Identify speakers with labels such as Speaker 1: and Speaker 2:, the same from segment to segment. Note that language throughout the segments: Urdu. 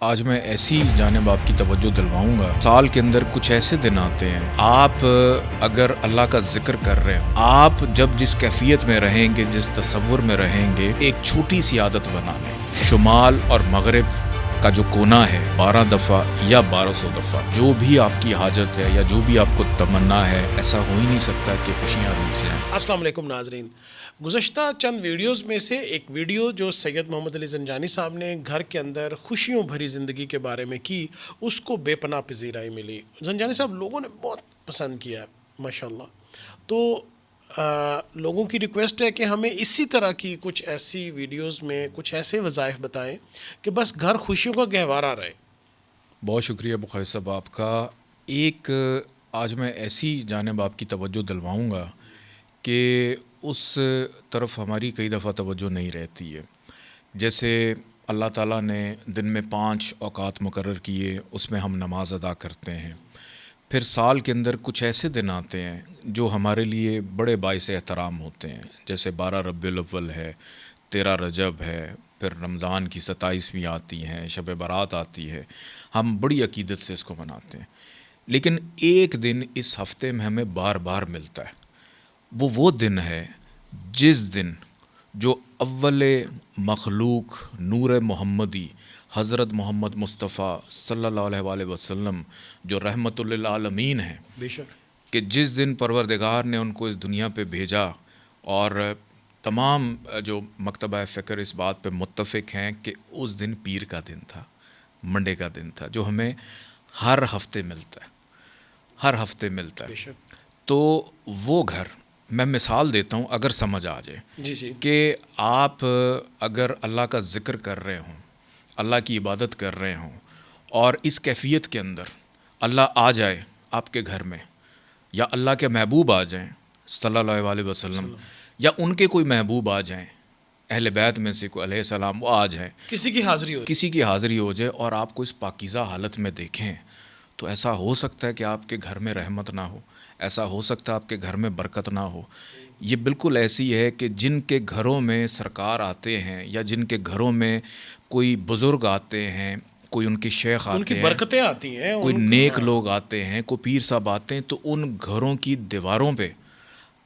Speaker 1: آج میں ایسی جانب آپ کی توجہ دلواؤں گا۔ سال کے اندر کچھ ایسے دن آتے ہیں، آپ اگر اللہ کا ذکر کر رہے ہیں، آپ جب جس کیفیت میں رہیں گے، جس تصور میں رہیں گے، ایک چھوٹی سی عادت بنا لیں۔ شمال اور مغرب کا جو کونا ہے 12 دفعہ یا 1200 دفعہ، جو بھی آپ کی حاجت ہے یا جو بھی آپ کو تمنا ہے، ایسا ہو ہی نہیں سکتا کہ خوشیاں روٹ جائیں۔
Speaker 2: السلام علیکم ناظرین، گزشتہ چند ویڈیوز میں سے ایک ویڈیو جو سید محمد علی زنجانی صاحب نے گھر کے اندر خوشیوں بھری زندگی کے بارے میں کی، اس کو بے پناہ پذیرائی ملی۔ زنجانی صاحب لوگوں نے بہت پسند کیا ہے ماشاءاللہ۔ تو لوگوں کی ریکویسٹ ہے کہ ہمیں اسی طرح کی کچھ ایسی ویڈیوز میں کچھ ایسے وظائف بتائیں کہ بس گھر خوشیوں کا گہوارہ رہے۔
Speaker 1: بہت شکریہ بخاری صاحب آپ کا۔ ایک آج میں ایسی جانب آپ کی توجہ دلواؤں گا کہ اس طرف ہماری کئی دفعہ توجہ نہیں رہتی ہے۔ جیسے اللہ تعالیٰ نے دن میں 5 اوقات مقرر کیے، اس میں ہم نماز ادا کرتے ہیں۔ پھر سال کے اندر کچھ ایسے دن آتے ہیں جو ہمارے لیے بڑے باعث احترام ہوتے ہیں، جیسے 12 ربیع الاول ہے، 13 رجب ہے، پھر رمضان کی 27ویں آتی ہیں، شب برات آتی ہے۔ ہم بڑی عقیدت سے اس کو مناتے ہیں، لیکن ایک دن اس ہفتے میں ہمیں بار بار ملتا ہے۔ وہ دن ہے جس دن جو اول مخلوق نور محمدی حضرت محمد مصطفیٰ صلی اللہ علیہ وآلہ وسلم جو رحمت للعالمین ہیں،
Speaker 2: بے شک
Speaker 1: کہ جس دن پروردگار نے ان کو اس دنیا پہ بھیجا، اور تمام جو مکتبہ فکر اس بات پہ متفق ہیں کہ اس دن پیر کا دن تھا، منڈے کا دن تھا، جو ہمیں ہر ہفتے ملتا ہے، ہر ہفتے ملتا ہے۔
Speaker 2: بے شک
Speaker 1: تو وہ گھر، میں مثال دیتا ہوں اگر سمجھ آ جائے،
Speaker 2: جی
Speaker 1: کہ آپ اگر اللہ کا ذکر کر رہے ہوں، اللہ کی عبادت کر رہے ہوں، اور اس کیفیت کے اندر اللہ آ جائے آپ کے گھر میں، یا اللہ کے محبوب آ جائیں صلی اللہ علیہ وسلم، یا ان کے کوئی محبوب آ جائیں، اہل بیت میں سے کوئی علیہ السلام وہ آ جائیں،
Speaker 2: کسی کی حاضری ہو
Speaker 1: کسی کی حاضری ہو جائے، اور آپ کو اس پاکیزہ حالت میں دیکھیں، تو ایسا ہو سکتا ہے کہ آپ کے گھر میں رحمت نہ ہو، ایسا ہو سکتا ہے آپ کے گھر میں برکت نہ ہو۔ یہ بالکل ایسی ہے کہ جن کے گھروں میں سرکار آتے ہیں، یا جن کے گھروں میں کوئی بزرگ آتے ہیں، کوئی ان کے شیخ
Speaker 2: ان کی
Speaker 1: آتے ہیں،
Speaker 2: برکتیں آتی ہیں،
Speaker 1: کوئی نیک لوگ آتے ہیں، کوئی پیر صاحب آتے ہیں، تو ان گھروں کی دیواروں پہ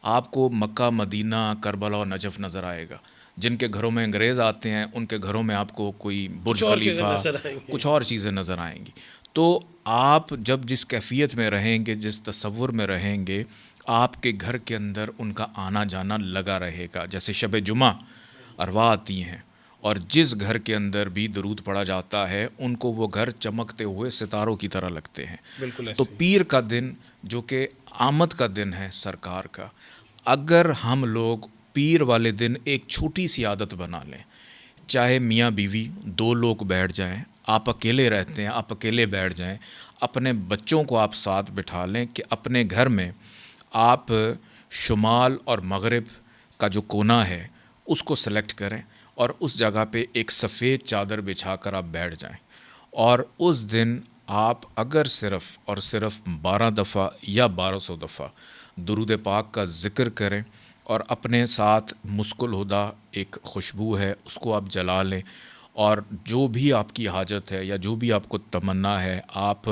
Speaker 1: آپ کو مکہ، مدینہ، کربلا اور نجف نظر آئے گا۔ جن کے گھروں میں انگریز آتے ہیں، ان کے گھروں میں آپ کو کوئی برج
Speaker 2: اور چیزیں
Speaker 1: خلیفہ،
Speaker 2: نظر آئیں گی۔
Speaker 1: کچھ اور چیزیں نظر آئیں گی۔ تو آپ جب جس کیفیت میں رہیں گے، جس تصور میں رہیں گے، آپ کے گھر کے اندر ان کا آنا جانا لگا رہے گا۔ جیسے شب جمعہ ارواح آتی ہیں، اور جس گھر کے اندر بھی درود پڑھا جاتا ہے، ان کو وہ گھر چمکتے ہوئے ستاروں کی طرح لگتے ہیں۔
Speaker 2: بالکل
Speaker 1: تو
Speaker 2: ایسے
Speaker 1: پیر کا دن جو کہ آمد کا دن ہے سرکار کا، اگر ہم لوگ پیر والے دن ایک چھوٹی سی عادت بنا لیں، چاہے میاں بیوی 2 لوگ بیٹھ جائیں، آپ اکیلے رہتے ہیں آپ اکیلے بیٹھ جائیں، اپنے بچوں کو آپ ساتھ بٹھا لیں کہ اپنے گھر میں آپ شمال اور مغرب کا جو کونا ہے اس کو سلیکٹ کریں، اور اس جگہ پہ ایک سفید چادر بچھا کر آپ بیٹھ جائیں، اور اس دن آپ اگر صرف اور صرف 12 دفعہ یا 1200 دفعہ درود پاک کا ذکر کریں، اور اپنے ساتھ مسک الہدیٰ ایک خوشبو ہے اس کو آپ جلا لیں، اور جو بھی آپ کی حاجت ہے یا جو بھی آپ کو تمنا ہے، آپ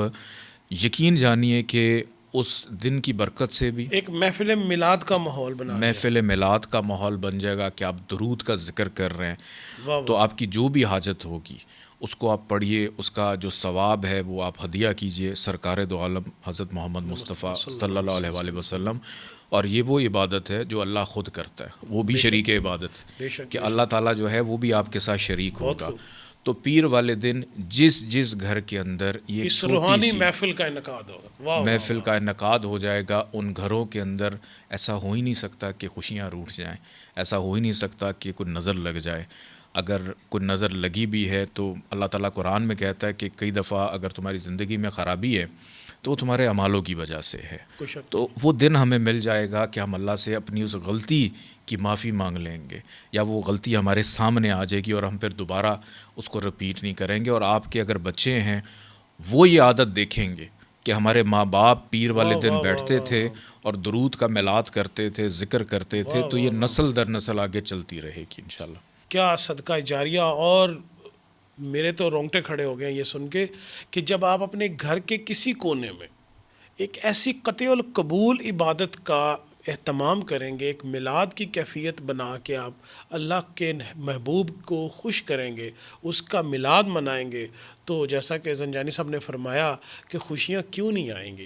Speaker 1: یقین جانیے کہ اس دن کی برکت سے بھی
Speaker 2: ایک محفل میلاد کا ماحول بنا دیا۔
Speaker 1: محفل میلاد کا ماحول بن جائے گا کہ آپ درود کا ذکر کر رہے ہیں،
Speaker 2: واہ
Speaker 1: تو
Speaker 2: واہ،
Speaker 1: آپ کی جو بھی حاجت ہوگی اس کو آپ پڑھیے، اس کا جو ثواب ہے وہ آپ ہدیہ کیجئے سرکار دو عالم حضرت محمد مصطفیٰ صلی اللہ علیہ وآلہ وسلم۔ اور یہ وہ عبادت ہے جو اللہ خود کرتا ہے، وہ بھی شریک عبادت،
Speaker 2: بے شک
Speaker 1: کہ اللہ تعالیٰ جو ہے وہ بھی آپ کے ساتھ شریک
Speaker 2: بہت
Speaker 1: ہوگا۔
Speaker 2: خوب۔
Speaker 1: تو پیر والے دن جس گھر کے اندر یہ
Speaker 2: اس
Speaker 1: چھوٹی
Speaker 2: روحانی
Speaker 1: سی
Speaker 2: محفل کا انعقاد ہوگا۔ واہ
Speaker 1: محفل کا انعقاد ہو جائے گا، ان گھروں کے اندر ایسا ہو ہی نہیں سکتا کہ خوشیاں روٹ جائیں، ایسا ہو ہی نہیں سکتا کہ کوئی نظر لگ جائے۔ اگر کوئی نظر لگی بھی ہے تو اللہ تعالیٰ قرآن میں کہتا ہے کہ کئی دفعہ اگر تمہاری زندگی میں خرابی ہے تو وہ تمہارے اعمالوں کی وجہ سے ہے۔
Speaker 2: کوئی شک
Speaker 1: تو وہ دن ہمیں مل جائے گا کہ ہم اللہ سے اپنی اس غلطی کی معافی مانگ لیں گے، یا وہ غلطی ہمارے سامنے آ جائے گی اور ہم پھر دوبارہ اس کو رپیٹ نہیں کریں گے۔ اور آپ کے اگر بچے ہیں وہ یہ عادت دیکھیں گے کہ ہمارے ماں باپ پیر والے دن بیٹھتے تھے اور درود کا میلاد کرتے تھے، ذکر کرتے تھے، تو یہ نسل در نسل آگے چلتی رہے گی انشاءاللہ۔
Speaker 2: کیا صدقہ جاریہ اور میرے تو رونگٹے کھڑے ہو گئے یہ سن کے کہ جب آپ اپنے گھر کے کسی کونے میں ایک ایسی قطع القبول عبادت کا اہتمام کریں گے، ایک میلاد کی کیفیت بنا کے آپ اللہ کے محبوب کو خوش کریں گے، اس کا میلاد منائیں گے، تو جیسا کہ زنجانی صاحب نے فرمایا کہ خوشیاں کیوں نہیں آئیں گی،